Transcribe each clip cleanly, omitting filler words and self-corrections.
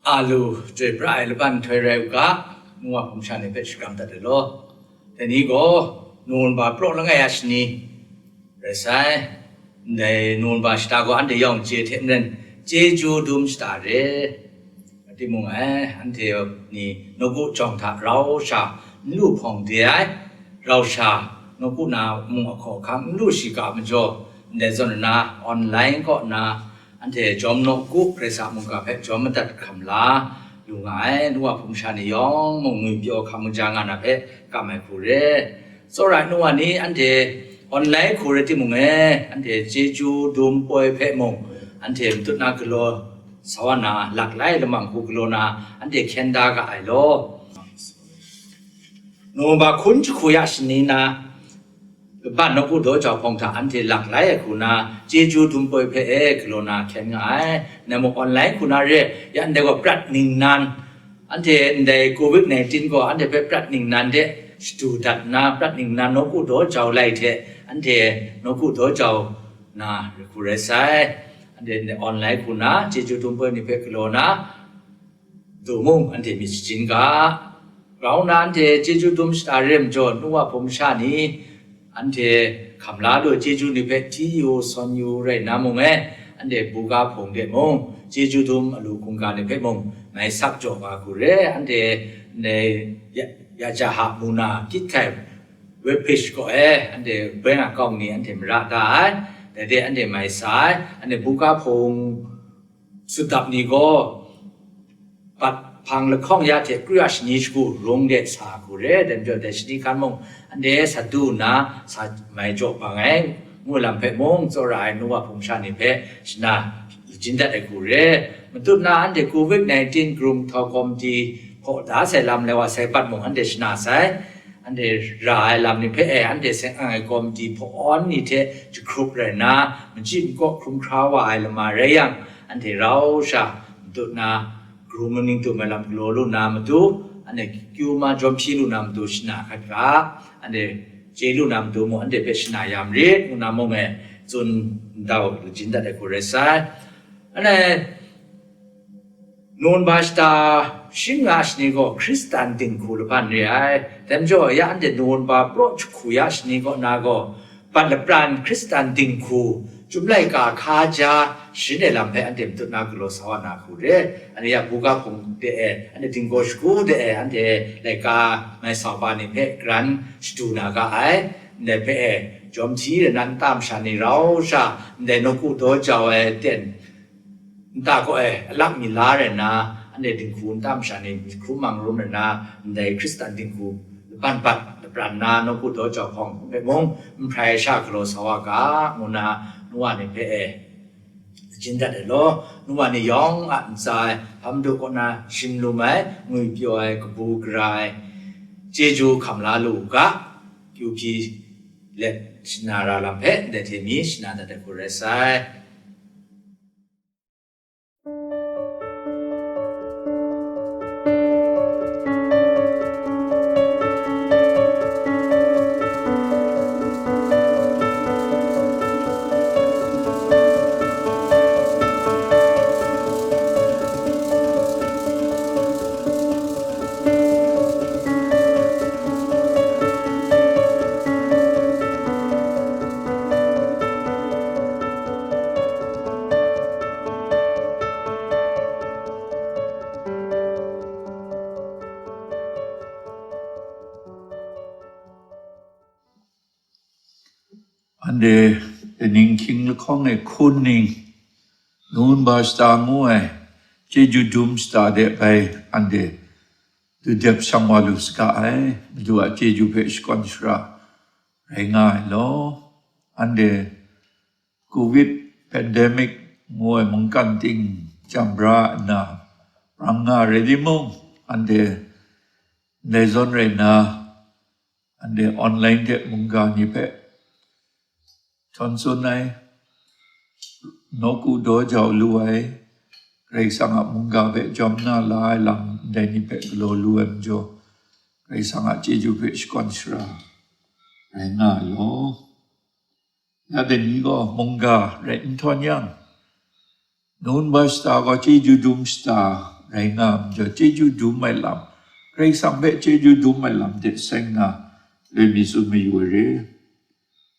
อาลูเจ็บไรหรือปันถอยเร็วกะนัวผมชันในเพชรกรรมตัดเลยล้อแต่นี้ก็นูนบาโปรแล้วไงอาชนีเรศายในนูนบาสตาก็อันเดียงเจเทนนั้นเจจูดุมสตาร์เรที่มึงอันเดียวนี่นกุจงทัดเราชาลูกของเดียเราชานกุนามึงขอคำลูกสิกามันจ่อในส่วนน่ะออนไลน์ก็น่ะอันเดียจอมนกุเรศามุงกับเพชรจอมมันตัดคำลาลุงไงนัวผมชานิยองมึงมือเปียวคำมึงจางานนะเพชรกำไม่คูเร่สระนัวนี้อันเดียออนไลน์คูเรที่มึงอันเดียเจจูดุมป่วยเพชรมึงอันเดียตุนนักโลสวรรค์หลักไล่ละมังคุกโลนาอันเดียเคนดากะไอโลนูบาคุณจะคุยอาชนีนะบ้านนกุโดจอพงทาอันที่หลักไล่คุณนะเจจูดุมป่วยเพชรโลนาเคนไงในมุกออนไลน์คุณนะเร่ยันเดียก็ปรัดนิ่งนานอันที่ในโควิด-19ก็อันที่ไปปรัดนิ่งนานเดสตูดัตนะปรัดนิ่งนานนกุโดจอไล่เทอันที่นกุโดจอนะคุเรศายอันเดนออนไลน์คุณนะเจจูดุมป่วยนี่เพชรโลนะดูมุ่งอันที่มีจริงกะเรานั้นที่เจจูดุมสตาร์เริ่มจนนัวผมชานีอันที่คำลาด้วยเจจูนี่เพชรที่อยู่ซอนอยู่ไรน้ำมุ่งอันเดบุกาพงเดมุ่งเจจูดุมลูกคุงการนี่เพชรมุ่งไม่สักจบมาคุเรอันที่ในยาจะหามุนาคิดแค่เว็บเพจก็อันที่เป็นอากาศนี้อันที่ไม่รักได้แต่เดี๋ยวอันเดียไม่สายอันเดียบุกาพงสุดดับนี้ก็ปัดพังละข้องยาเทกริยาชนิดกูลงเดชสากูเรเดินจอดเดชนิการมงอันเดียสัตดูนะสัตไม่จบปังงูลำเพมงโซรายนัวพงชานิเพชนะจินดัดกูเรมันตุนาอันเดียโควิด-19กลุ่มทอกมจีพอดาใส่ลำเลยว่าใส่ปัดมงอันเดชนาใส่อันเดรายลำนี่เพอันเดเซงไอกอมจีพออ้อนนี่เทจะครุบเลยนะมันจินก็คลุมคราวายละมาเรียงอันเดเราชาตุนากลุ่มนึงตัวมาลำกลัวลูนามาดูอันเดคิวมาจอมพีลูนามาดูชนะขัดกะอันเดเจลูนามาดูมอันเดเป็นชนะยามเรียมุนามงจนดาวจินดัดกูเรศายอันเดนูนบาสตาชิงอาชนีก็คริสตันติงคูลพันเรียแต่จ่อยันเดนูนบาโปรชคุยาชนีก็นาก็ปันละปรานคริสตันติงคูจุดไล่กาคาจาชินเดลัมเพอันเดมตุนากโลสาวนาคูเรอันนี้บุกาพงเดอันนี้ติงโกชกูเดอันเดไล่กาไม่สาวบานิเพกรันสตูนากาไอเดเพเจ จอมทีนั้นตามฉันนี่เราชาเดนกูโดเจ้าเต็นตาก็ลักมีลาเรนะอันเดดิงคูตามฉันนี่ครูมังรุมนะเดคริสตันดิงคูปันปัดปรานานกูโดเจ้าของเปมงพรายชาคโลสวากามุนานัวนี่เปจินดัดโลนัวนี่ยองอันใจทำดูก็นะชิมลูไหมงุยเปียวกบูกรายเจจูคำลาลูกะคิวพีเล็ดชนาราลำเพเดทมีชนาดัดกุเรสไซอันเดนิงคิงละข้องไอ้คุณนิงนูนบาสตางวยเจจูดุมสตาเดไปอันเดดูเด็บสังวาลุสกาไอดูอาเจจูเพชคอนสระไรงายโลอันเดโควิดแพนเดมิกงวยมังกันติงจำรานารังงาเรดิมงอันเดในโซนเรนาอันเดออนไลน์เดมังกานิเพทอนส่วนไหนนกูโดเจ้าลวยใครสังมุงกาเปจอมนาลายลังเดนิเปกโลลวยมจ่อใครสังเจจูเปสคอนสราไรงาโลยาเดนี้ก็มุงกาเรนทอนยังนูนบาสตาก็เจจูดุมสตาไรงามจ่อเจจูดุมไม่ลำใครสังเปเจจูดุมไม่ลำเด็ดเซงนาเรมิสุไม่อยู่เร่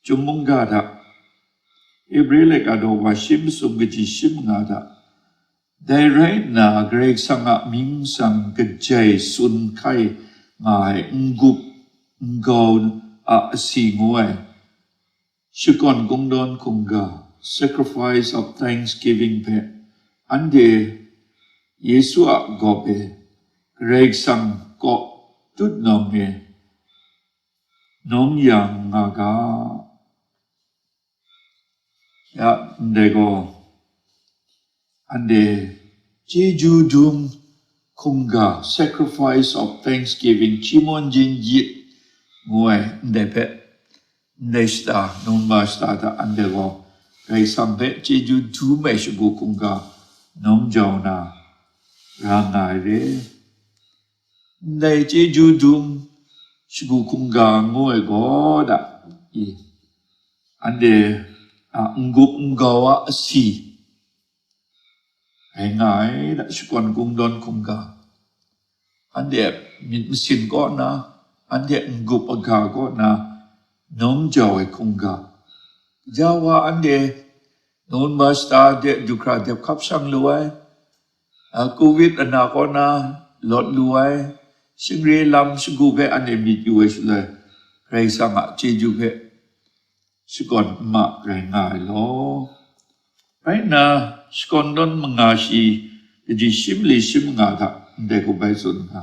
จุมุงกาดะเอเบรเลกาโดวาชิมสุงกจิชิมงาดะได้ไรนาเกรกสังะมิงสังกเจสุนไขงายnguบงาวอาสีงวยชุกอนกงดอนคงกา sacrifice of thanksgiving เพอันเดเยซูอะกอเปเกรกสังก็ตุดนองเมน้องยังงากายาเดโกอันเดเจจูดุมคงกา sacrifice of thanksgiving ชิมอนจินยิดงวยเดเปเนสตานุนมาสตาตาอันเดโกไกสัมเปเจจูดูเมชบุคงกาน้องจาวนาร่างไงเรในเจจูดุมชบุคงกางวยก็ได้อันเดngup ngawa si ai ngai da sukon kung don kung ga ande mesin ko na ande ngup aga ko na nom jaw kung ga jawa ande non basta de dukra de khap sang luai covid ana ko na lot luai singre lam sugu be ande mit yu le kai sang a cheju beสกอนมาแรงง่ายล้อไปนะสกอนดอนมังอาชีจะชิมลิชิมงาดะเด็กไปสุนค่ะ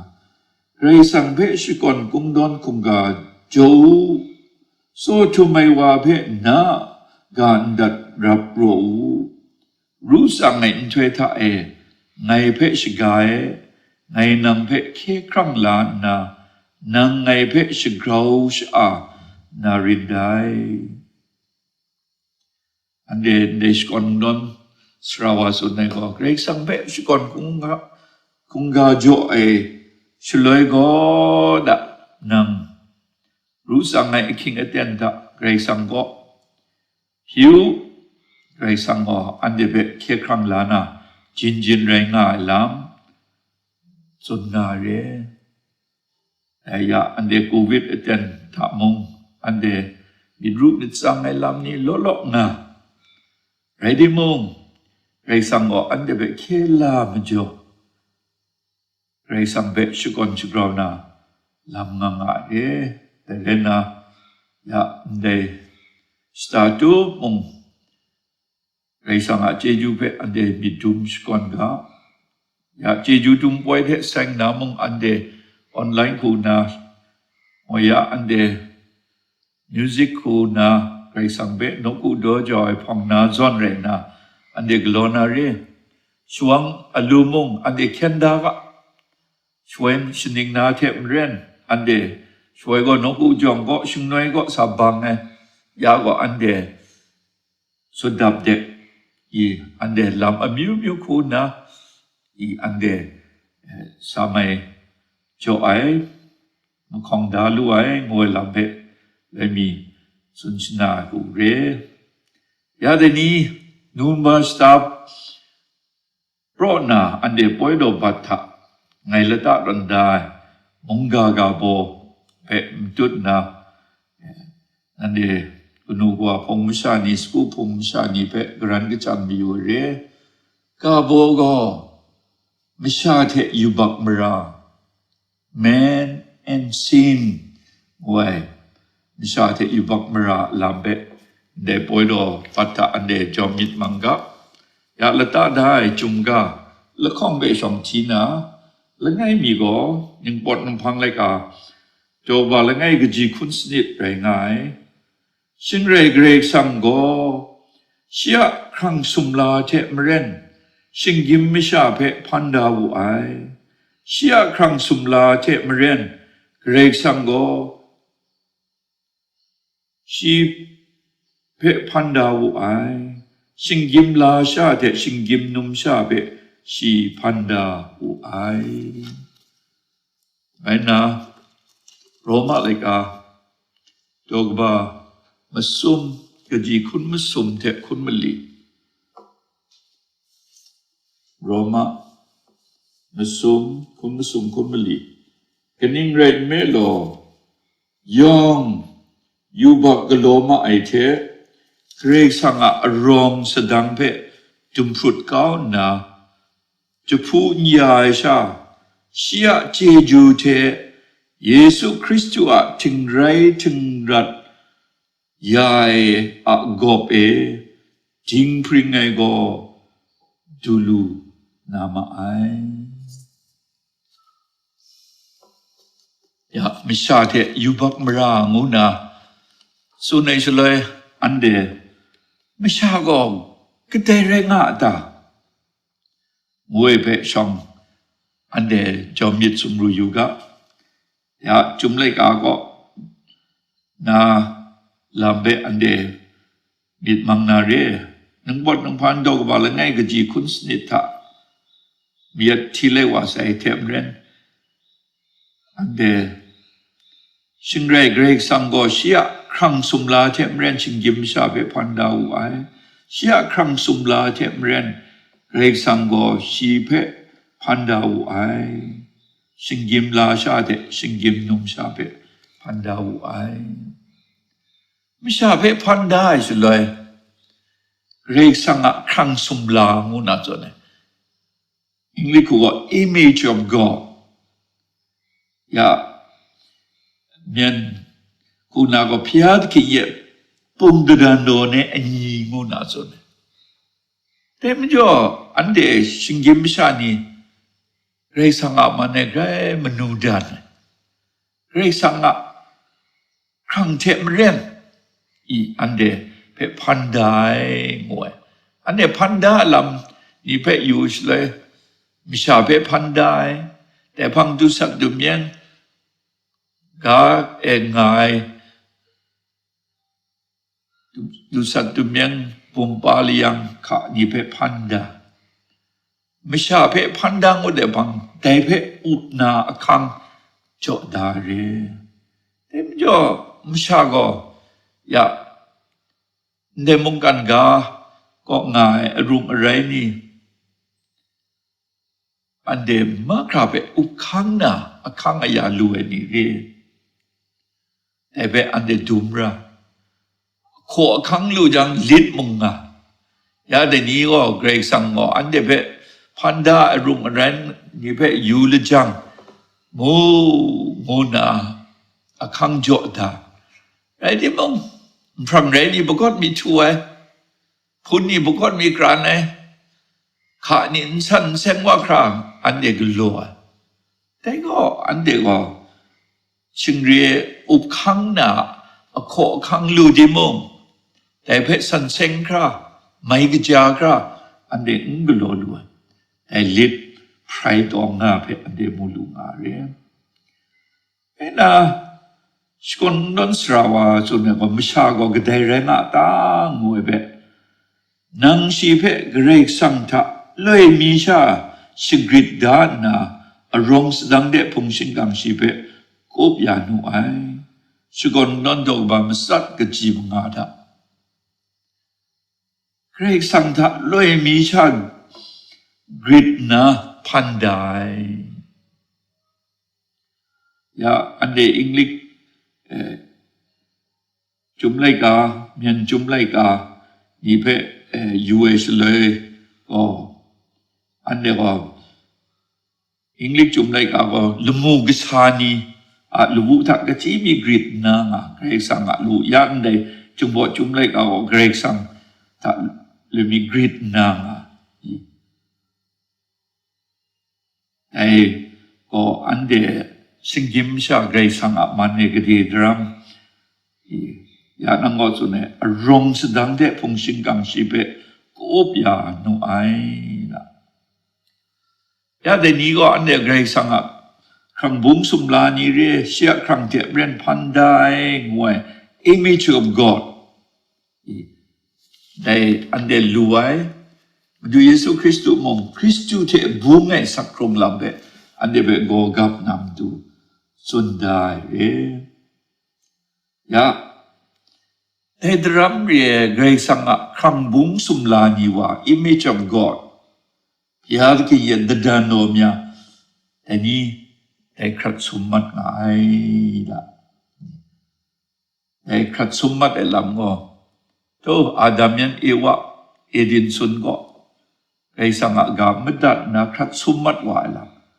ไรสังเพสกอนกุงดอนคุงกาโจโซทุไม่ว่าเพนะการดัดรับรู้สังไงช่วยท่าไงเพสกายไงนางเพเคครั้งล้านนะนางไงเพสกราวชานารินได้อันเดนเดชกอนดอนสราวาสุนัยก็เกรงสังเปชกอนคุงกาโจช่วยก็ดักนังรู้สังไงคิงเอเตนดักเกรงสังก็หิวเกรงสังก็อันเดเบเคครั้งลานาจินแรงงาลามสุนงาเรยาอันเดโควิดเอเตนทามงอันเดมีรูปนิสังไงลามนี่ล้อๆนะไรดิมงไรสังก็อันเดเบเคลามจ่อไรสังเบชุกอนชุกราวนาลำงางาแต่เลนะยาเด statu mong raisang jeju pe ande bidum skon ga ya jeju dum poi the sang na mong ande online ku na moya ande music ku na raisang be no ku do joy phong na zon re na ande glona re chuang alumong ande kenda ga chuen shining na the ren ande choi go no ku jong go shung noi go sabang ne ya go ande sudap de i ande lam amiu miu ku na i ande samai cho ai khong da lu ai ngoi lam be le mi sun sna ku re ya de ni number stop pro na ande poi do batha ngai la ta ran dai mong ga bo pe tut na ande kunu gwa phong sha ni sku phong sha ni pe gran ga cham bi re ka bo go mi sha the yu bak mara man and sin way mi sha the yu bak mara lambe de poi do patta ande jomit manga ya la ta dai chung ga la khong be som chi na la ngai mi go ning pot nam phang lai ka jo ba la ngai ga ji khun snit rai ngai shin rai grek sang go sia khang sum la che mren shin gim mi sha phe phan da wu ai sia khang sum la che mren grek sang go shi phe phan da wu ai shin gim la sha the shin gim num sha phe shi phan da wu ai ai na Roma lai ka dogba masum gaji kun masum the kun mali Roma masum kun mali kening red melo yong yubak galoma ai the grek sanga arong sedang pe tumprut kau na jepu nyai sha sia jeju the Yesu Kristu a ting rai ting rat yai a gop e ting pring ai go dulu nama ai ya misha the yubak mara nguna sunai shloi ande misha go kete re nga ta ngoi pe song ande jomit sumru yuga ya jumlai ka go na lambe ande bit mang na re nang bot nang phan do ba la ngai ga ji kun snit tha miat thile wa sai them ren ande sing rai grek sang go sia khang sum la them ren sing gim sha be phan da u ai sia khang sum la them ren grek sang go shi phe phan da u ai sing gim la sha de sing gim num sha be phan da u ai mi sha be phan da ai su loi grek sang a khang sum la ngu na zo ne English ko image of God ya mian kuna ko phiat ki ye pum dan do ne ani ngu na zo ne tem jo ande sing gim sha ni grek sang a ma ne gai manu dan grek sang a khang them ren i ande pe pandai ngoi ane panda lam ni pe use le misha pe pandai te phang du sak du mien ga e ngai du sak du mien pum pa liang kha ni pe panda misha pe panda ngo de phang te pe ut na akhang cho da re tem jo misha go ya ne mong kan ga ko ngai rum rai ni ande ma kra pe ukhang na akhang aya lu ni re ebe ande dumra ko akhang lu jang lit mong nga ya de ni go grek sang go ande pe panda rum ran ni pe yu le jang mo na akhang jo da ai di mong พรังเรนี่บุกอนมีช่วยพุนนี่บุกอนมีกรานไงขานินสันเซงว่าครางอันเด็กลัวแต่ก็อันเด็กก็ชิงเรียอุบขังหนาขอขังลูดิมงแต่เพชรสันเซงคราไม่กระจากราอันเด็กกลัวด้วยแต่ลิดไพรตองงาเพชรอันเด็กมูลุงาเรียเอ็นะสกุลนนสระว่าส่วนเนี่ยก็ไม่ชาก็กระไดแรงตางวยเบนังชีเพกเรกสังทะเลยมีชาสิกริดดานนะอารมณ์ดังเดพงสิงกังชีเพกบยานุไอสกุลนนดอกบามสัตกจีบงาดะเกรกสังทะเลยมีชากริดนะพันไดยาอันเดอังกฤษจุมไลกาเมียนจุมไลกานี่เพUS เลยก็อันเดียวก็อังกฤษจุมไลกาก็ลุมูกษานีลุบุทักกะจีมีกรีดนางเกรกสังลุยันเดจุมบ่จุมไลกาก็เกรกสังทักลุมีกรีดนางไอ้ก็อันเดสิงกิมชาเกรกสังมันเนกดีดรัมยานังก็สุเนอารมณ์แสดงเดพงสิงกังชีเปกบยาโนไอนะยาเดนี้ก็อันเดียเกรสังอ่ะครั้งบุ้งสุมลานีเรียเสียครั้งเทียบเรียนพันได้งวย image of God ได้อันเดียรวยดูเยซูคริสต์มองคริสต์เทบุ้งไงสักครมลำเบอันเดียเบโกกับนำดูสุดได้เยาแต่ดรัมเรียเกรสังอ่ะครั้งบุ้งสุมลานีว่า image of God ยาที่ยันดานโนมยาแต่นี้แต่ครัดสมมัดง่ายละแต่ครัดสมมัดไอ้ลำก็โตอาดัมยันเอวะเอดินสุนก็เกรสังอ่ะกาไม่ดัดนะครัดสมมัดว่าไอ้ล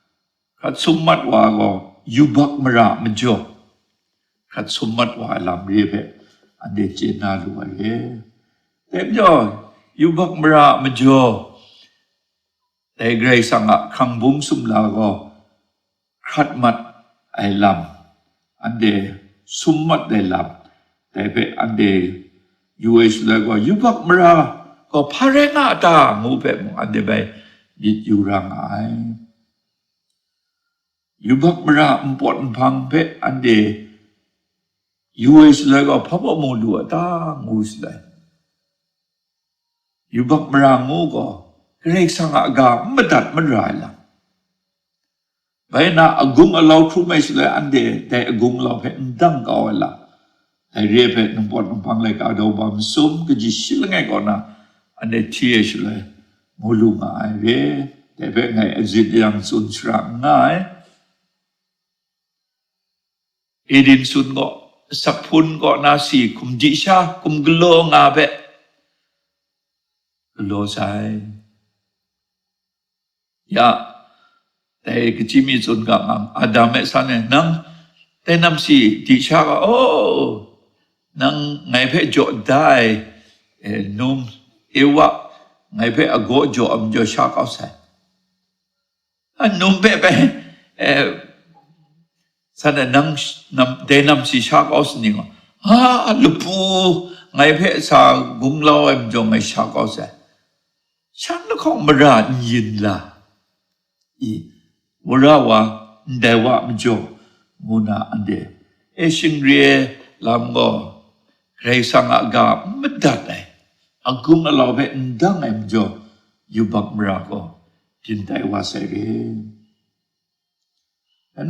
ำครัดสมมัดว่าก็ยุบักมระมันจ่อครัดสมมัดว่าไอ้ลำเรียบอันเดเจนาลูกเอ๋แต่จ่อยุบักมระมันจ่อแต่เกรสังอ่ะครั้งบุ้งสุมลาก็ขัดมัดไอ้ลำอันเดสุมมัดไอ้ลำแต่เป็นอันเดUS เลยก็ยุบักมระก็พาเรงาตางูเป็นอันเดไปยิดอยู่รังไอยุบักมระอุปนพังเป็นอันเดUS เลยก็พับมูลัวตางูสเลยยุบักมระงูก็เกรกสังอากาไม่ดัดไม่รายละไปนะอกุงเราครูไม่สเลยอันเดแต่อกุงเราเป็นดังก่อนละแต่เรียบเป็นนุ่มปนนุ่มพังเลยก็เอาบามซุ่มก็จิชิลไงก่อนนะอันเดที่เอชเลยมูลุงไอเวแต่เป็นไงอจิตยังสุนทรังง่ายเอดินสุนก็สักพุนก็นาสีคุมจิชาคุมกโลงาเบกโลใส่ยาแต่กิจมีส่วนกับอาดัมเอสันเนี่ยนั่งแต่นำสีดิชาก็โอ้นั่งไงเพจโจได้นุ่มเอวะไงเพจอโกโจอมโจชาเขาใส่นุ่มเพสันนั่งแต่นำสีชาเขาสนิงลุปูไงเพจสากุงเล่าเอ็มโจไงชาเขาใส่ฉันก็คงมารายินละวราวะเดวะมจ่อมุนาอันเดเอชิงเรียลำก็ใครสังอากาไม่ดัดเลยอากุงเราเป็นดังเอ็มจ่อยุบักมราก็จินไตวาเสรี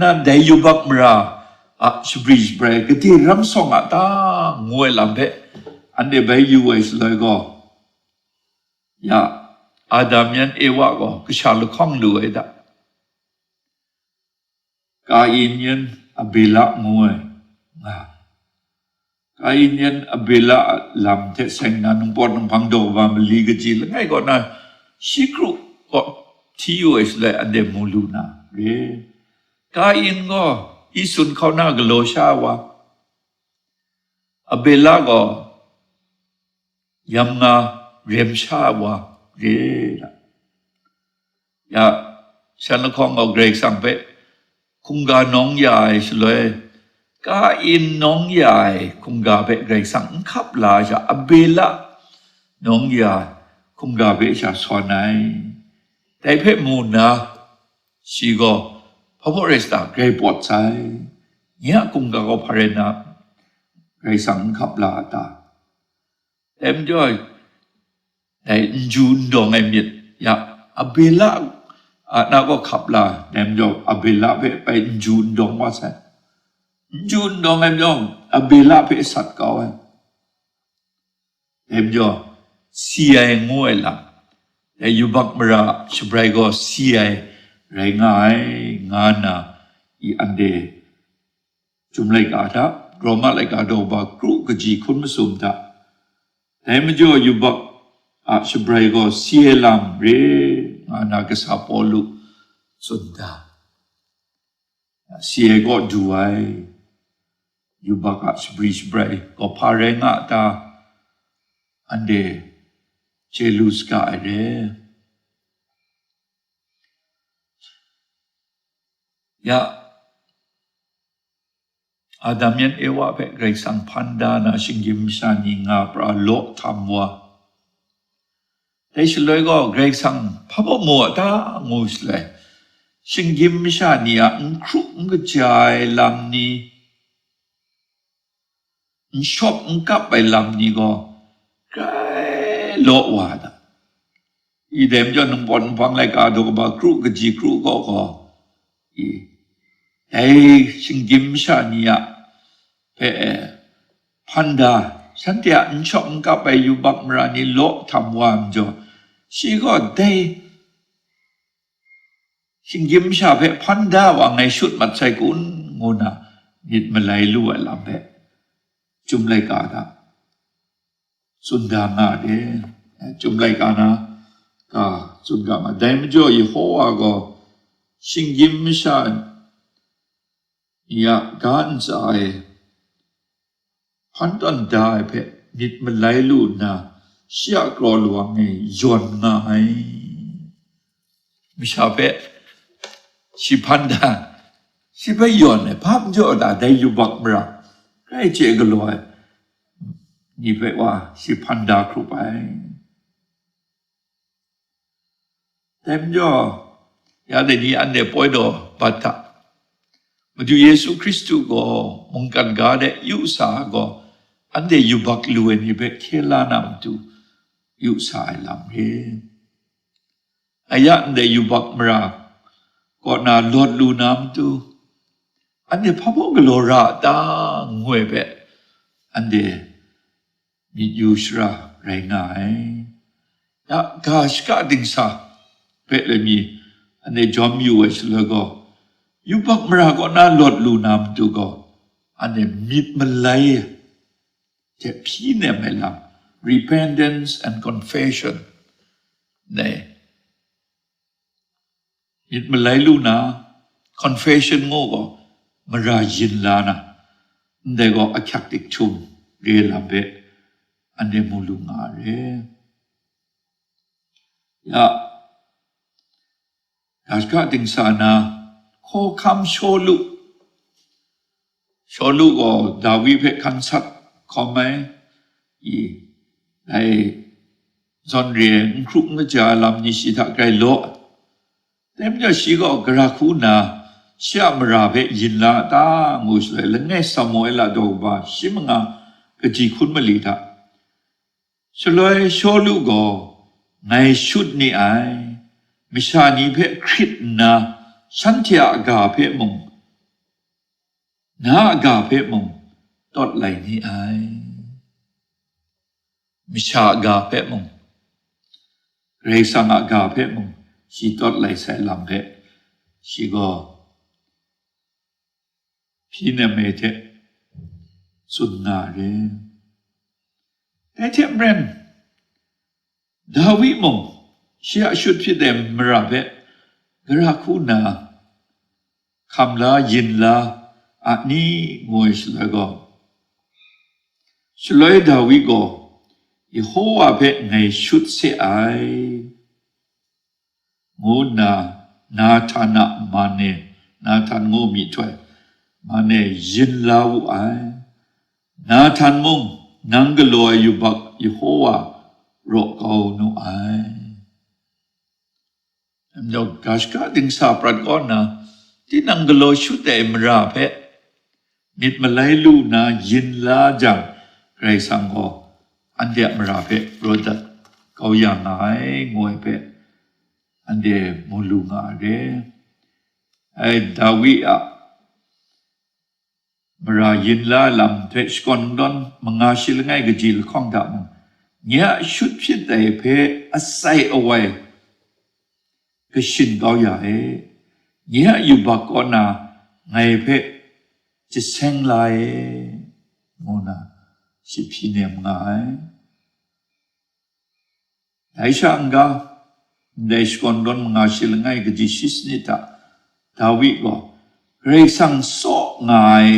นั่นได้ยุบักมราสบริจเบรกที่รำส่งตางวยลำเพอันเดไปยูเอสเลยก็ยาอาดัมยันเอวะก็กชาลข้องรวยดะกาอินยันอเบละงวยกาอินยันอเบละลำเทเซงนันนุ่งปอนนุ่งพังโดวามลีกจีลไงก็นะชิครุก็ที่ยูเอสเลยอันเดมูลูนาเรกาอินก็อิสุนเขาหน้ากโลชาวะอเบละก็ ยำงาเรียมชาวะเรละยาฉันละครเอาเกรกสังเปคุงกาน้องใหญ่เลยกาอินน้องใหญ่คุงกาเปเกรกสังขับลาจะอเบละน้องใหญ่คุงกาเปจะสอนไหนแต่เพมูนนะชีก็พระพุทธเจ้าเกรปวดใจเนี่ยคุงกาก็พาเรนะเกรกสังขับลาตาแต่มจ่อยแต่จูนดองไอมิดอยากอเบละน่าก็ขับลาแต่มจ่อยอเบละไปจูนดองว่าใช่จูนดองไอมจ่อยอเบละไปสัตว์ก่อนแต่มจ่อยเสียงงวยละแต่ยุบักมราชบรายก็เสียแรงง่ายงานน่ะอีอันเดจุมไลกาทับรอมาไลกาโดบากรุกจีคุณมาสุมทับแต่ไม่จ่อยุบักชบรายก็เสียลำเรงานน่ะก็สาปอลุสุดาเสียก็ด้วยยุบักชบรายก็พาแรงตาอันเดเจลุสกาเรยาอาดัมยันเอวะเปเกรกสังพันดานาชิงยิมชานีงาปราโลทำวะแต่ฉลยก็เกรกสังพบมัวตางูสเลยชิงยิมชานีอ่ะครุกกระจายลำนี้ชอบกับไปลำนี้ก็ไกลโลวาดอีเดมจนบอลฟังรายการดูกับครูกจีครูก็อีไอชิงกิมชานีอะเปพันดาฉันเดียนชอบกับไปอยู่บักมรานีโลทำวามจ่อชีก็ได้ชิงกิมชาเปพันดาว่าไงชุดมัดใส่กุนงูน่ะนิดมาไล่ลู่อะไรเปจุมรายการอะสุนดามาเดจุมรายการนะก็สุนดามาแต่ไม่จ่อยี่ห้อก็ชิงกิมชายาการใจพันตันได้เพนิดมันไหลลูนะเสียกรอลวงไงย้อนง่ายไม่ใช่เพชิพันดาชิไปย้อนเนี่ยภาพเยอะได้อยู่บักมรักใกล้เจกันเลยนี่เพว่าชิพันดาครูไปเต็มย่อยาเดนี้อันเดียปอยดอปัตตามาดูเยซูคริสต์ก็มงกันกาเดยุสาก็อันเดยุบักลูเอนี่เบเคลานามตูยุสาลำเฮอายะอันเดยุบักมราก็นาลอดลูนามตูอันเดพระพกโลราตางวยเบอันเดมียูสระไรงายยะกาชกาดิงสาเปเลยมีอันเดจอมยูเอชเลก็ยุบักมราก็น่าหลดลูนามตูก็อันนี้มิดมันไหลจะพี่เนี่ยไม่ลำ repentance and confession เนี่ยมิดมันไหลลูนะ confession โง่ก็มรายินลานะเด็กก็อักขักติกชุมเรียลาเบอันนี้มูลุงาเรยาอาสกาติงสานาโคคำโชลุก็ดาวิเพคันสัตคอมไหมอีในจอนเรียนครุกงจาลำนิสิทะไกรโลเต็มจะชีก็กระคูนาเชื่อมราเพยินลาตางูสเลยและไงสมุเอลาโดบาชิมงากจีคุณมลีทะฉลอยโชลุก็ในชุดนี้ไอมิชานีเพคริตนาฉันที่อากาเพมงนาอากาเพมงตอดไหลนี้ไอมิชาอากาเพมงเรสังอากาเพมงชีตอดไหลใส่ลำเพชีก็พี่เนเมเทสุนนาเรแต่เทมเรนดาวิมงเชื่อชุดพี่เดมมราเพกระคูนาคำลายินลาอันนี้งวยสลายก็สลายดาวิโก ยโฮวาเพไงชุดเสียไองูนาธานะมาเนนาธานงูมีถ้วยมาเนยินลาวไอนาธานมุงนังกลัวอยู่บักยโฮวารอกเอานูไอเดี๋ยวกาชกาดึงสาปรัดก่อนนะที่นังกลัวชุดเอ็มราเพมิดมาไลลูนะยินลาจังไกรสังโกอันเดียมราเพโรดัดเขาอย่างไงงวยเพอันเดียมูลูงาเรไอ้ดาวิอะมรายินลาลำเทสกอนดอนมังอาชิลไงกจิลของดำเนี่ยชุดพิเศษเพอาศัยเอาไว้ก็ชินเขาอย่างเนี่ยอยู่บักก่อนนะไงเพจะเซ็งลายโมนาสิพี่เนี่ยมไงไอ้ช่างก็ได้สกอนดอนมังอาชิลไงกจิชิสนิตาดาวิก็เรื่องสังสอกไง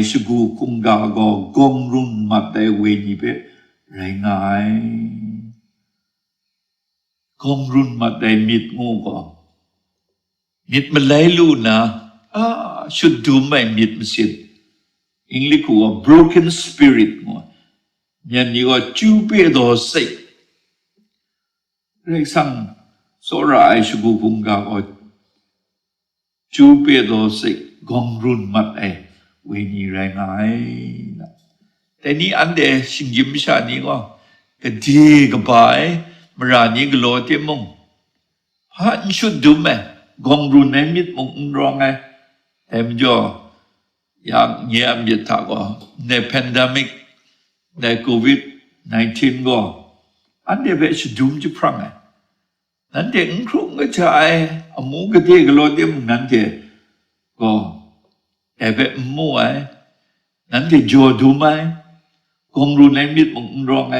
สกูคุงกาก็กงรุนมาแต่เวนีเพไรไงกงรุนมาแต่มิดงูก็มิดมันไหลลูนะชุดดูไม่มิดมันสิอิงลิคูว่า broken spirit งูยันนี่ว่าจูเปโดเซเรื่องสังสระไอสกูคุงกาก็จูเปโดเซกงรุนมาแต่เวนีไรไงแต่นี่อันเดชิงยิมชานี่ก็ดีก็ไปมรานี่ก็โลเตมุงพระอิชุดดูไหมกองรุนในมิดมุงร้องไงแต่มันจ่ออย่างเงียบยิดทักก็ในแพนดมิกในโควิด-19ก็อันเดเวชดูมจะพรังไงนั่นเด็กครุ่งก็ใช่อามูก็ดีก็โลเตมุงนั่นเด็กก็แต่เวมัวนั่นเด็กจ่อดูไหมกองรุนในมิดมุงร้องไง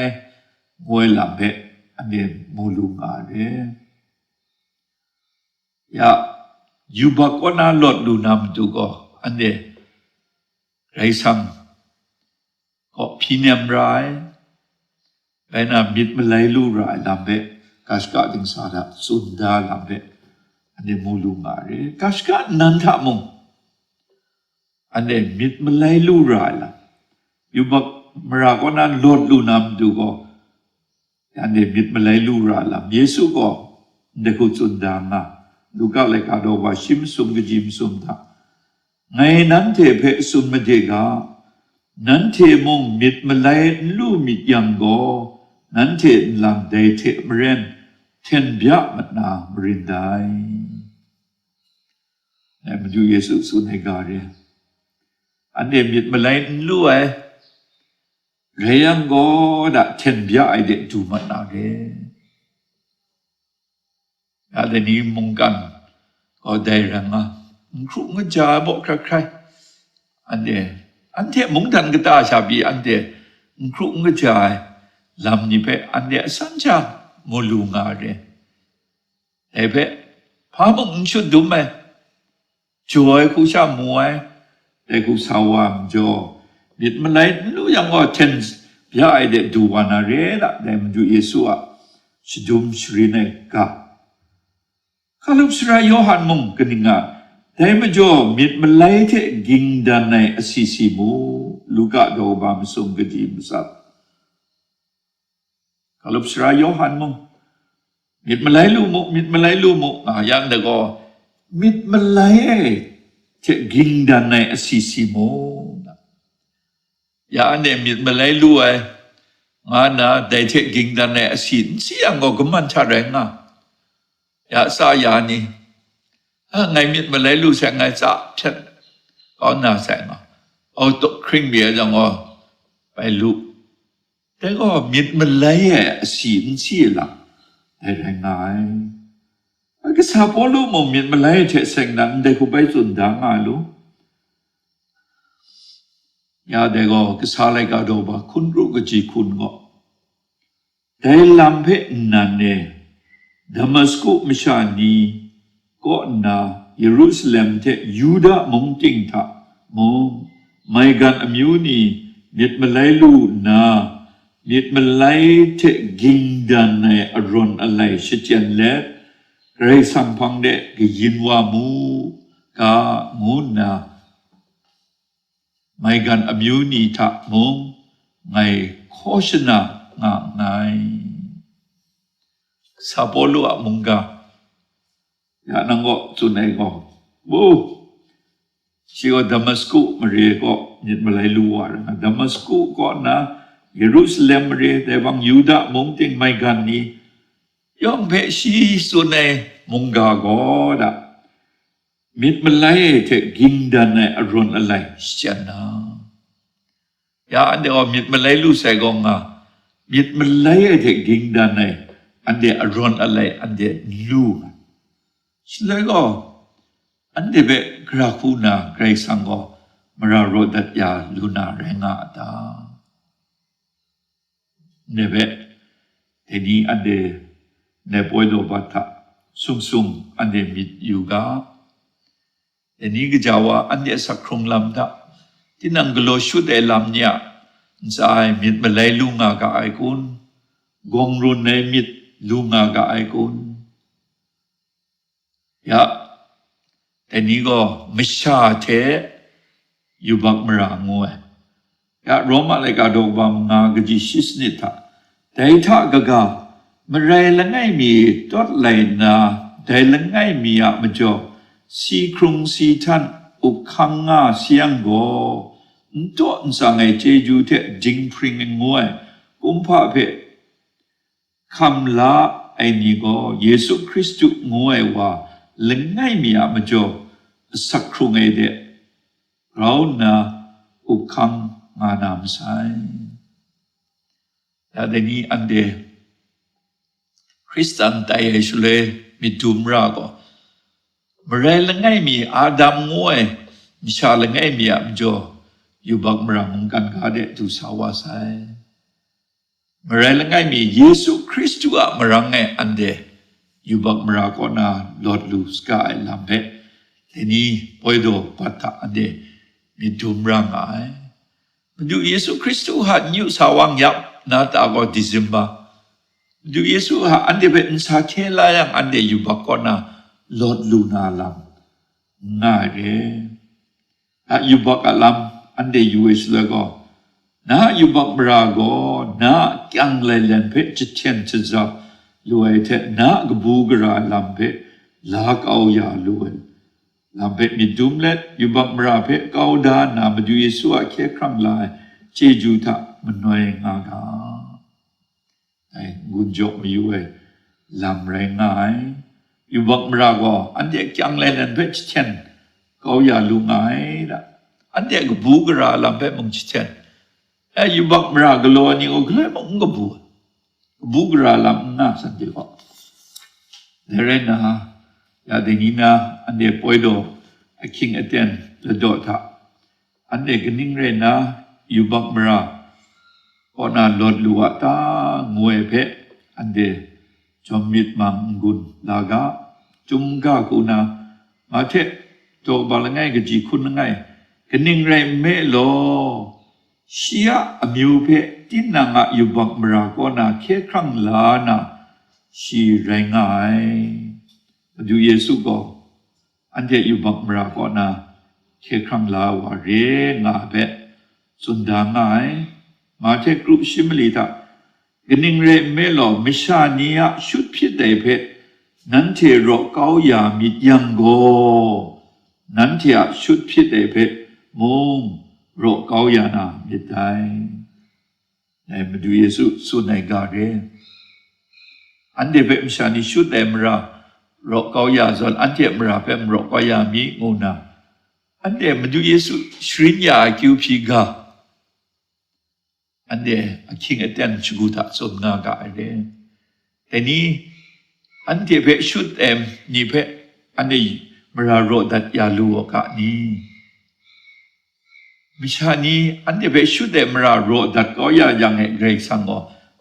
งวยหลับเบอันเดียมูลุงอาเดยาอยู่บักว่าน่าหลดดูนำดูก็อันเดียไรสังก็พี่เนียมร้ายไปน่ามิดมาไล่ลู่ร้ายลำเบกาสกาดิงสาระสุนดาลำเบอันเดียมูลุงอาเดกาสกานันทมุงอันเดียมิดมาไล่ลู่ร้ายละอยู่บักมรากว่าน่าหลดดูนำดูก็อันเดมิดมาไล่ลูราลำเยซูก็เด็กคนสุดดังนะดูก็เลยกาโดว่าชิมซุมกจิมซุมท่าไงนั้นเทเพซุมมาเดกานั้นเทมงมิดมาไล่ลูมิดยังก็นั้นเทลังได้เทมเรนเทนเบียมันนามรินได้แต่มาดูเยซูสุนให้กาเรียอันเดมิดมาไล่ลูไอเรียงก็ได้เช่นเบียไอเด็กดูมันนาเกอะไรนี้มุงกันก็ได้รังครูก็จะบอกใครอันเดียอันเดียมุงทันก็ตาชาบีอันเดียครูก็จะลำนี้ไปอันเดียสัญชามูลุงาเรเอเพพามุงชุดดูไหมช่วยกูชามวยแต่กูสาวามจ่อมิดมันไหลรู้ยังว่าเทนยาไอเดดูวานาเรละแต่มันดูเยซูอะชิดุมชรินเนกะข้าลูกสระโยฮันมุงกันนิงะแต่มันจ่อมิดมันไหลเทกิงดานในอสิสิมูลูกะโดบามสมกดีมุสับข้าลูกสระโยฮันมุงมิดมันไหลลูมุมิดมันไหลลูมุยังเด็กก็มิดมันไหลเทกิงดานในอสิสิมูยาอันเดมิดมาไล่ลู่ไองานะได้เทกิงดันในสินเสียงก็มันชาแรงยาสายานี่ไงมิดมาไล่ลู่แสงไงจะเช่นก็น่าแสงเอาตัวครึ่งเบียจังก็ไปลู่แต่ก็มิดมาไล่สินเสียละได้ไงก็สาบลู่มมิดมาไล่เทแสงนั้นได้กูไปสุดดังลู่ยาเด็กก็สาเลยก็ดูว่าคุณรู้ก็จีคุณก็แต่ลำเพนันเน่ดามัสกุมิชานีก็นาเยรูซาเล็มเทยูดามุงติงท่ามงไม่กันอมิวนีมิดมาไลลูนา มิดมันไล่เทกิงดันในอารมณ์อะไรเช่นเล็ดไรสัมพังเดกยินว่ามูกามูนาไม่กันอมิวนีทักมุงไงโคชนะงาไงซาโปลุอะมุงกายานังก็สุนัยก็บูชีวดามัสกุมาเรียก็ยิดมาไลลัวนะดามัสกุก็นะเยรูซาเล็มมาเรียแต่บางยูดามุงติงไม่กันนี้ย่อมเพชีสุนัยมุงกาก็ได้มิดมาไลเทกิงดันในอารมณ์อะไรเช่นนั้นยาอันเดียวมิดมาไลลูใส่กองอ่ะมิดมาไลเทกิงดันในอันเดียอารมณ์อะไรอันเดียลูฉะนั้นก็อันเดียเบกราคูนาไกรสังก็มารารดัตยาลูนาแรงอาตาเนเบทีนี้อันเดียเนปอยโดบัตะซุงอันเดียมิดยูกาทีนี้ก็จะว่าอันเดียสักครุงลำดาที่นั่งกโลชุดเอลำเนี่ยสายมิดมาไลลุงากาไอคุนกงรุนในมิดลุงากาไอคุนยะแต่นี้ก็ไม่ชาเทอยู่บักมรางวยยะโรมาเลกาดอกบามงากจิชิสนิทะแต่ถ้ากะกามไรละไงมีตอดไหลนาแต่ละไงมีอะมจ่อสีครุงสีทันอุกขังงาเสียงโกตัวสังไอเจจูเทจิงพริงงวยกุมภาเพคำลาไอนี้ก็เยซูคริสต์งวยว่าเล่งไงมีอะมจ่อสักครุงไอเดเรานาอุกขังงานามไซแต่เดี๋ยวนี้อันเดคริสตันไตเอชุเลมิดูมราก็เมื่อไรละไงมีอาดัมงวยมิชาละไงมีอะมจ่ออยู่บักมรางกันกาเดตุสาวาไซเมื่อไรละไงมีเยซูคริสต์อะมรังไงอันเดอยู่บักมราก็นาลอดลูสกาไอลำเบทีนี้ปอยโดปัตตาอันเดมิดูมรางไอมันดูเยซูคริสต์หัดนิวสาวังยับนาตาก็ดิซิมบาดูเยซูหัดอันเดเป็นสาเคลายังอันเดอยู่บักก็นาลอดลูนาลำง่ายเลยอยู่บักลำอันเดยูเอสแล้วก็นะอยู่บักบราโกนะกังเลเลนเพจเชนจะจับรวยเทนะกบูกราลำเพลากเอายาลวยลำเพมีดุมเล็ดอยู่บักบราเพเกาดานามาดูเยซูอาเคครั้งลายเจจูทะมันน้อยงากาไอ้กุญจกมีอยู่ลำแรงง่ายอยู่บักบราโกอันเดียกังเลเลนเพจเชนเกายาลุงไงละอันเดียกบูกราลำเพมึงเชนอยู่บักมรากโลนี่ก็เลยมึงก็บูกราลำน่าสันติก็เดี๋ยวนะยาเดนินะอันเดียปอยโดคิงเอเทนละโดท่าอันเดียกนิ่งเรนะอยู่บักมราก็น่าลดลัวตางวยเพอันเดียจอมมิดมังกุนลากาจุงกากูนามาเทโตบาลง่ายกจีคุณง่ายกนิ่งเรเมโลเชียอมิวเพตินางอยู่บักมราก็นาเคครั้งลานาชีแรงไงดูเยซูก็อันเดียอยู่บักมราก็นาเคครั้งลาวาเรงาเบสุนดางไงมาเทกรุปชิมลิตากนิ่งเรเมโลมิชานียชุดพิเดเพนั้นเทโรเกายามิยังโกนั้นเทียชุดพิเดเพมุงโรคเกายานามิตายในมาดูเยซูสุนัยกาเรอันเดเปมชานิชุดเดมราโรคเกายาส่วนอันเดมราเปมโรคเกายามีงูนาอันเดมาดูเยซูชรินยาคิวพิกาอันเดคิงเอเตนชกุตาสมนากาเรแต่นี้อันเดเปชุดเดมนี่เปอันเดมราโรดัตยาลูกะนี้มิชานีอันเดียเบชุดเดมราโรดัดก็ยังเอกเรกสังก็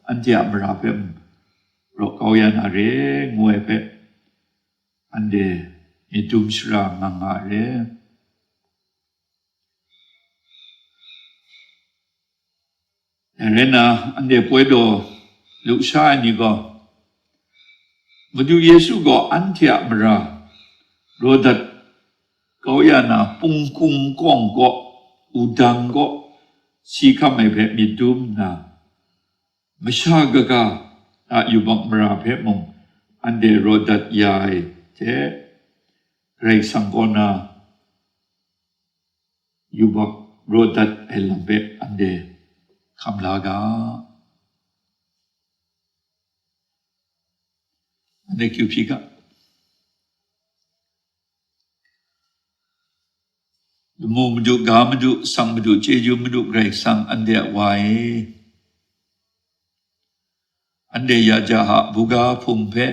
อันเดียมราเปมโรก็ยังนาเรงวยเปอันเดียมีดุมชรางงาเร Rena ande puedo lusa ni go Madu Yesu go antia mra rodat kau ya na pungkung kong go udang go si kamai pe midum na masagaga a yubak mra pe mong ande rodat yai te rei sangkona yubak rodat elambe ande kamlaga ande kyupika mu madu ga madu sang madu jeju madu rei sang ande wai ande ya jaha buga pumpe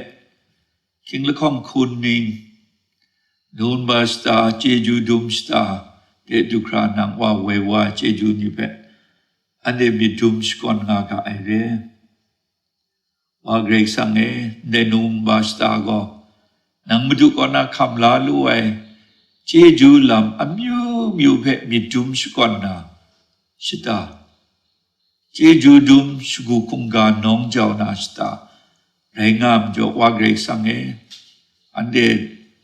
king lekong kuning nun basta jeju dumsta ke dukra nang wa wewa jeju ni pe ande midum skon nga ka aire wa grei sange de nun basta go nang madu ko na kamla luai jeju lam amyu myu pe midum skon na shita jeju dum shugu kunga nong jaw na shita rei ngam jo wa grei sange ande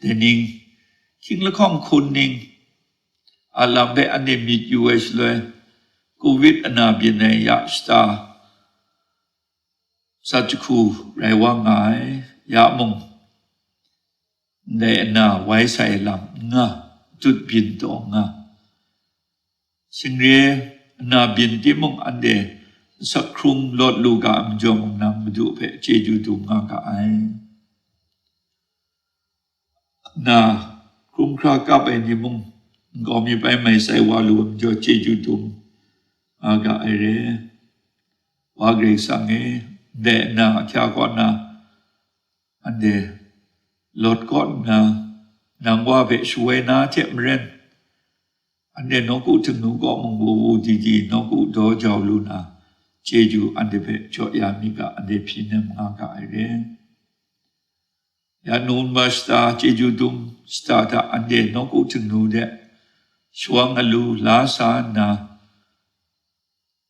dening king lekong kuning alam be ane mit US le covid ana bine ya sta satku rewa ngai ya mong ne na wai sai lam nga tut bin to nga singre na bin ti mong ande sakrung lot lu ga am jong nam du pe jeju du nga ka ai na kum kra ka pe ni mongก็มีไปไม่ใส่วาลุมจอเจจุตุมอากาเอเรวาเกรสังเอเดนาแค่ก่อนนะอันเดลดก่อนนะนางว่าเบช่วยนะเจ็บเรนอันเดนกูถึงนูก็มงบูดีนกูโดจาวลูนะเจจูอันเดเบจอยามิกาอันเดพินมอากาเอเรยานูนมาสตาเจจูตุมสตาตาอันเดนกูถึงนูเดSuang alu lasana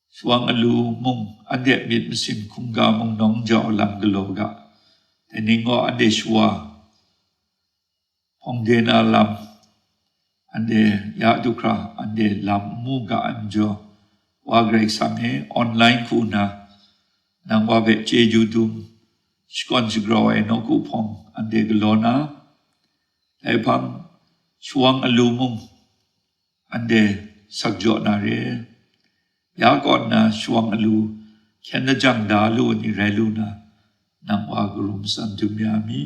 Suang alu mong ande mit mesin kunga mong nong jaw lam geloga teningo ande shua pongdena lam ande ya dukra ande lam muga anjo wagrai sange online kuna nang wabe jeju dum skon sigro e no kupong ande gelona epang suang alu mong ande sakjo na re ya kon na shuang alu khen na jang da lu ni re lu na nang wa gurum san tu mya mi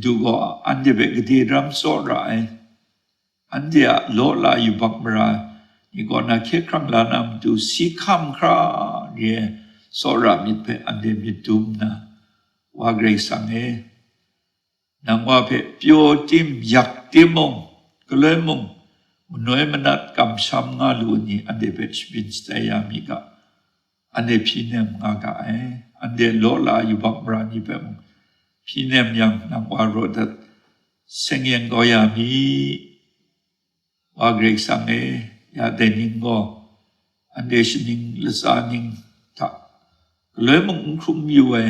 du go ande be gdi ram so ra ai ande a lo la yu bak mra ni go na khe krang la nam tu si kham kra ye so ra mit pe ande mit tum na wa grei sang e nang wa pe pyo tim yak timong kle mong Noy manat kam sam nga lu ni ande bech bin staya mi ka ande phinem nga ka ai ande lo la yu bak bra ni pe phinem yang nang wa ro dat sengyeng go ya mi wa grek sang e ya de ning go ande shining lasa ning ta le mong khum yu e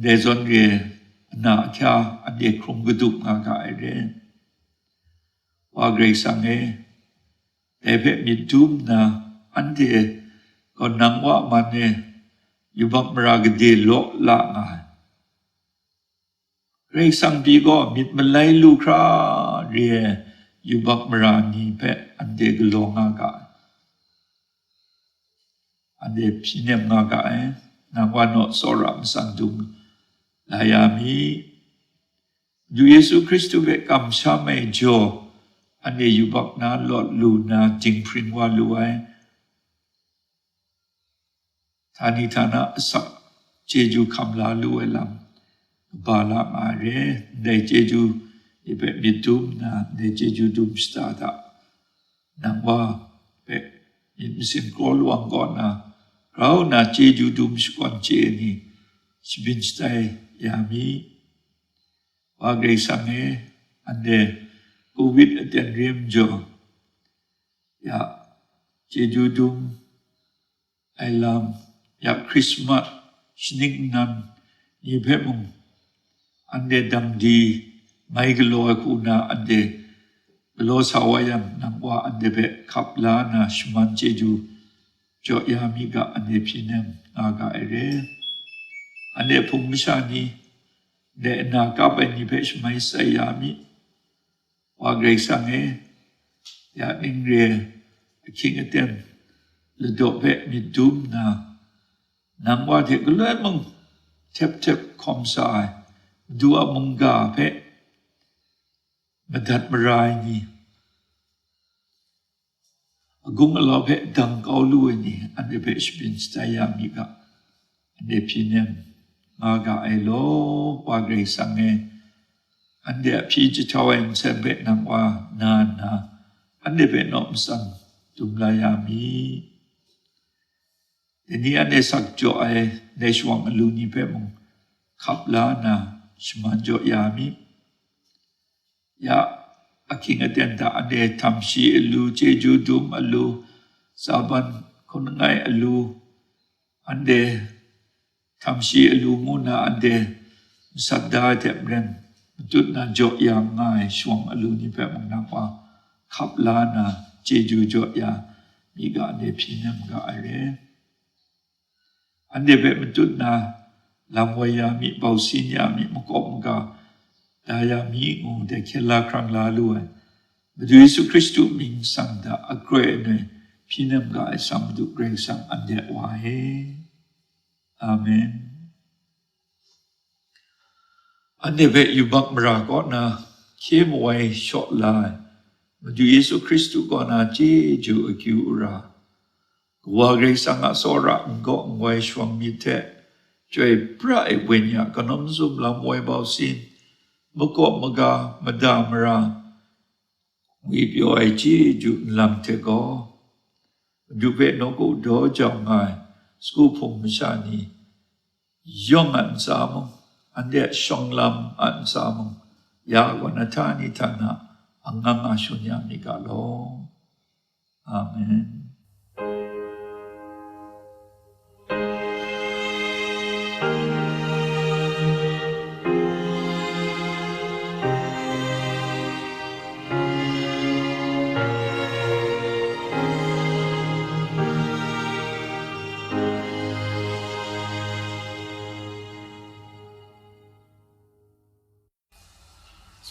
de zon ge na kya ande khum gudup nga ka ai de wa grei sang e ebe midum na ande ko nang wa mane yubak mrag de lo la nga grei sang bi go mit malai lu kra re yubak mra ni pe ande glo nga ka ande phinem nga ka e nang wa no soram sandum la ya mi du Yesu Christu be kam shame jo ane yubak na lot lu na jing pring wa lu ai thani thana sak jeju kamla lu elam ba la ma re de jeju ibe midum na de jeju dum stata nang wa pe in sin ko luang ko na rau na jeju dum skon che ni sibin stai yami wa grei sange ande COVID at the rim jo ya jeju dum lam ya Christmas sning nan ni phe mong ande dam di mai glo ku na ande lo sawayan nang wa ande be khapla na shman jeju jo ya mi ga ande phinem aga ere ande phum mishani de na ka pe ni phe shmai sayami wa greisange ya ingre king atem le do be mi dum na nang wa the glo mong tep khom sai dua munga phe madat marai ni agung alo phe dang kau lu ni ande phe spin sayami ga ande phinem aga elo wa greisange ande phi chi chawen se be nang wa na ande be nom sang tumlayami ini ande sak jo ai ne shwang lu ni pe mong khapla na shman jo yami ya aking atenda ande tamshi lu jeju dum alu saban konangai alu ande tamshi alu muna ande sadda te brem tut na jo yang ngai shwang alu ni pe mong na pa khapla na jeju jo ya mi ga ne phinam ga are ande be tut na lamwaya mi bausin ya mi mokop ga daya mi ngu de khela krang la lu ai du Yesu Christu ming sang da agre ne phinam ga sam du grace sang ande wa he amen ande be yu bak mra ko na khem wai shot lai du Yesu Christu ko na jeju akyu ra wa grace sang asora ngo ngwai shwang mi te choi prai wenya kanom zum lam wai bao sin moko maga madamra wi pyo ai jeju lam te go du be no ko do jong ngai sku phum sha ni yong an sa mo ande shong lam an sa mo ya wanatani tana anganga shunya mi ga lo amen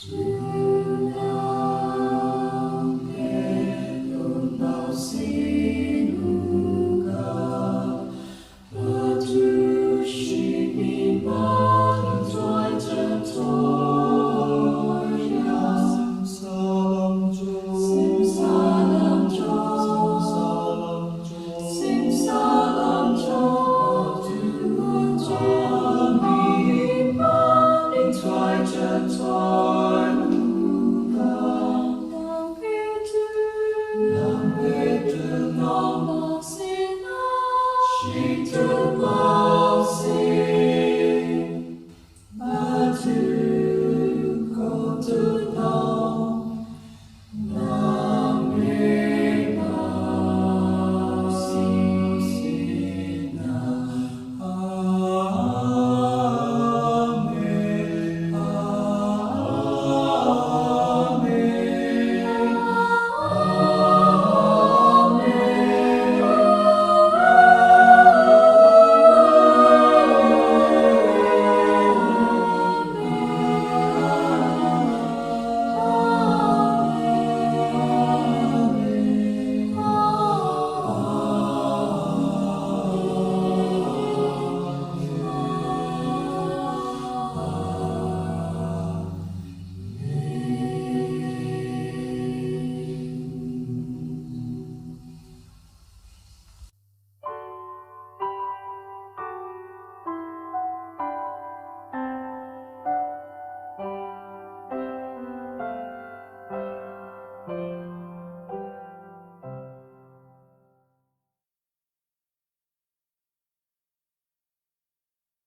To